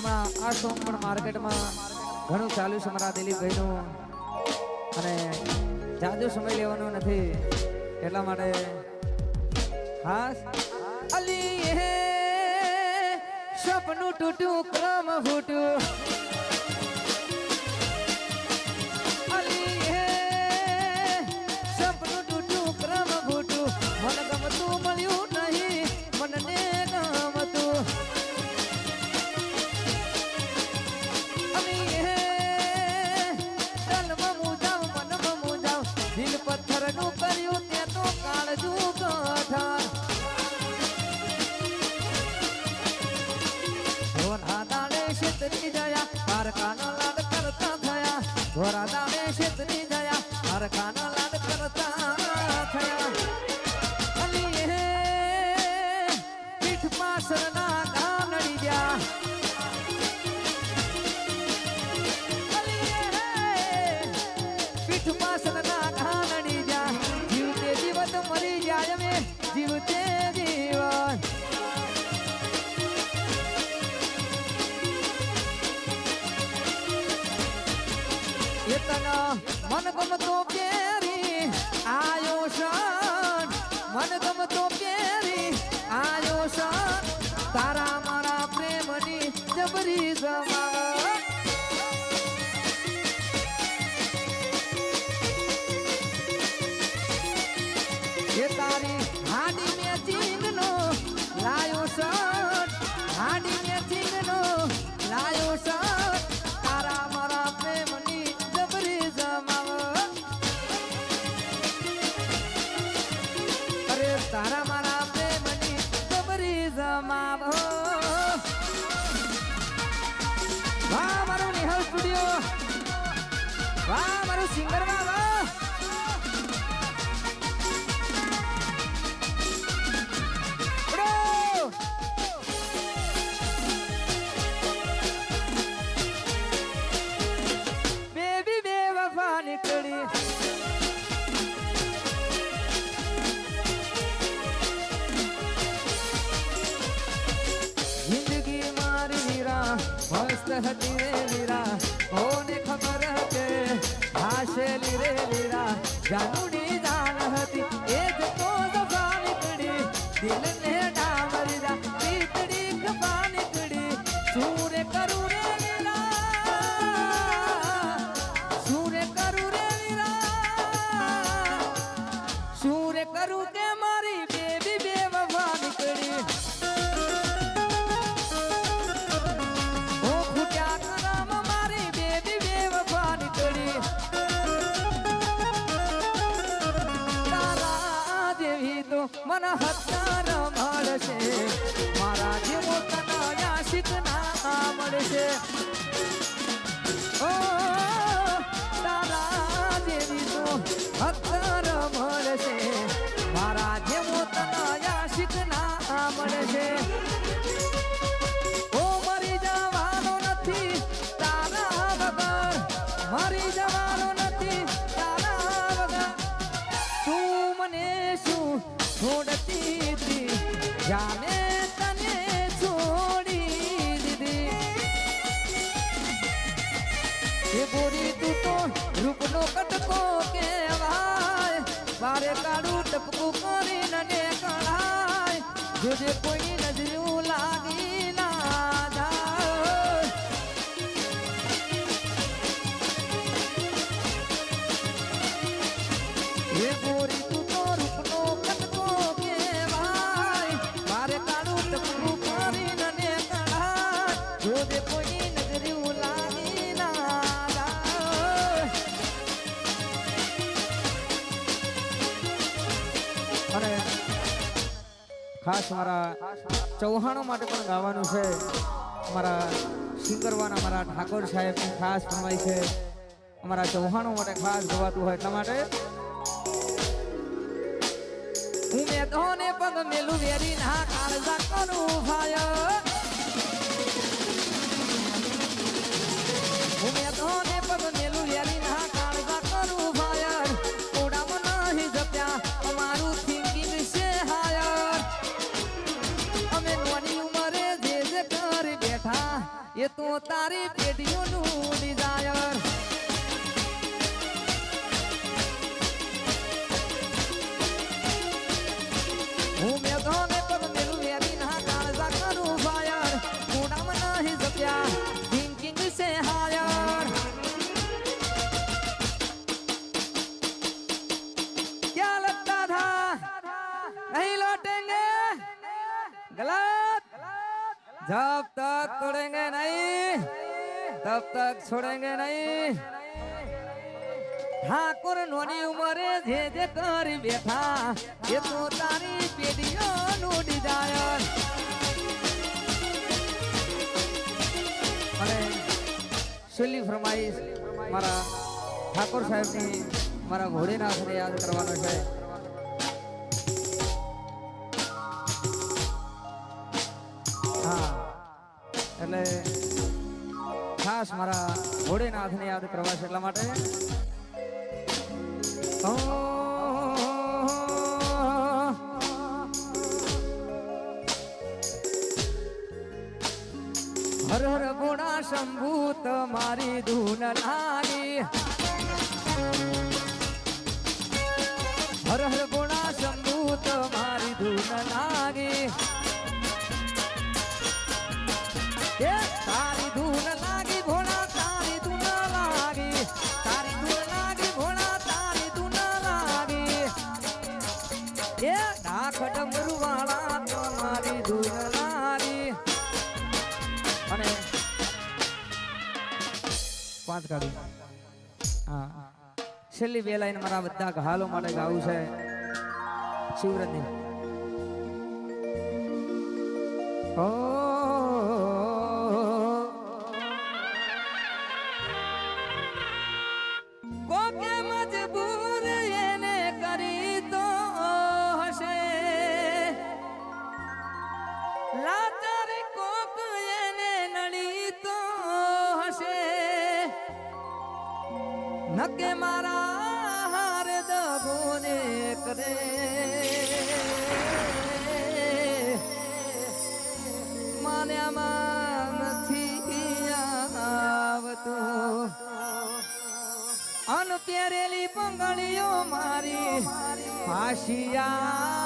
હમણાં આ સોંગ પણ માર્કેટમાં ઘણું ચાલુ છે મારા દિલીપભાઈનું, અને જાજો સમય લેવાનો નથી એટલા માટે ખાસ અલી હે સપનું તૂટ્યું ક્રમ ફૂટ્યું, અલી હે સપનું તૂટ્યું ક્રમ ફૂટ્યું, મન ગમતું મળ્યું નહીં મનને ગમતું, અલી હે તલમાં મુજાવ મનમાં મુજાવ, દિલ પથ્થરનું કર્યું તે તો કાળજું કઠણ, દાડે શેતરી જયા માર કાના લાડ કરતા થયા, ધોરા દાડે શેતરી જયા માર કાના લાડ કરતા થયા, અલી હે પીઠ પાછળના ઘા નડી ગયા, અલી હે પીઠ પાછળના ઘા નડી ગયા, જીવતે જીવત મરી જાય અમે જીવતે જીવન, મન ગમતો કેરી આયો શાન, મન ગમતો કેરી આયો શાન, તારા મારા પ્રેમની જબરી જમાવ, એ તારી હાડી મેચિંગનો લાયો શાન, હાડી મેચિંગનો લાયો શાન, તારા મારા પ્રેમની જબરી જમાવ, અરે તારા મારા પ્રેમની જબરી જમાવ, વાહ મારું નિહાલ સ્ટુડિયો, વાહ મારું સિંગર, વાહ વાહ બેબી બેવફા નીકળી, જિંદગી મારી વીરા મસ્ત હતી રે વીરા, કોને ખબર કે હાશેલી રે વીરા, જાનુડી જાન હતી એ જ તો દફા નીકળી, દિલને ડામરી જા પીતડી ખપા નીકળી, સૂરે કરું રે વીરા, સૂરે કરું રે વીરા, સૂરે કરું કે મારી બેબી બેવફા નીકળી, ઓ ફૂટ્યા કરમ મારી બેબી બેવફા નીકળી, તારા જેવી તો મન હત્યાર મળશે, મારા જેવો તને આશિક ના મળશે, ઓ તારા જેવી તો હત્યાર મળશે, મારા જેવો તને આશિક ના મળશે, ઓ મરી જવાનો નથી તારા વગર, મરી જવાનો નથી તારા વગર, તું મને શું છોડતી હતી જાને તને છોડી દીધી, એ બોરી તું તો રૂપનો કટકો કહેવાય, બારે કાળું ટપકું કરીને ને કળાય, જોજે કોઈ નજરું લાગી ના જાય, એ બોરી તું તો રૂપનો કટકો કહેવાય, બારે કાળું ટપકું કરીને ને કળાય, જોજે કોઈ નજરું લાગી ના જાય, અને ખાસ મારા ચૌહાણો માટે પણ ગાવાનું છે, અમારા સિંગરવાના અમારા ઠાકોર સાહેબની ખાસ ફરમાઈ છે, અમારા ચૌહાણો માટે ખાસ ગવાતું હોય એટલા માટે, હું મેદોને પગ મેલું વેરી ના કાળજા કરું ભાય, હું મેદોને પગ મેલું વેરી ના કાળજા કરું ભાય, ઓડામાં નહીં જપ્યા અમારું થિંકિંગ છે હાયર, અમે નોની ઉંમરે જે જે કરી બેઠા એ તો તારી પેઢીઓનું ડિઝાયર હું મેં તો ને પગ મેલું વેરી ના કાળજા કરું ફાયર કુડામાં નહીં જપ્યા થિંકિંગ સે હાયર क्या लगता था नहीं लौटेंगे गलत जब तक तोड़ेंगे नहीं तब तक छोड़ेंगे नहीं ઠાકોર નોની ઉંમરે જે કરી બેઠા એ તો તારી પેઢીઓનું ડિઝાયર અને છેલ્લી ફરમાઈશ મારા ઠાકોર સાહેબની મારા ભોળેનાથને યાદ કરવાનો છે હા એટલે ખાસ મારા ભોળેનાથને યાદ કરવા છે એટલા માટે હર હર ગુણા શંભુ તમારી ધૂન લાગી હર હર ગુણા શંભુ તમારી ધૂન લાગી એ તારી ધૂન લાગી ભોળા તારી ધૂન લાગી તારી ધૂન લાગી ભોળા તારી ધૂન લાગી એ ડાખ ડમરુ વાળા તમારી ધૂન લાગી અને પાંચ કાઢી હા છેલ્લી બે લાઈન મારા બધા ઘાલો માટે ગાવું છે શિવરજની કોકે મજબૂર એને કરી તો હશે લાચાર કોક એને નડી તો હશે નકે મારા હાર દબોને કરે માન્યામાં નથી આવતો અન પહેરેલી પંગળીઓ મારી ફાશિયા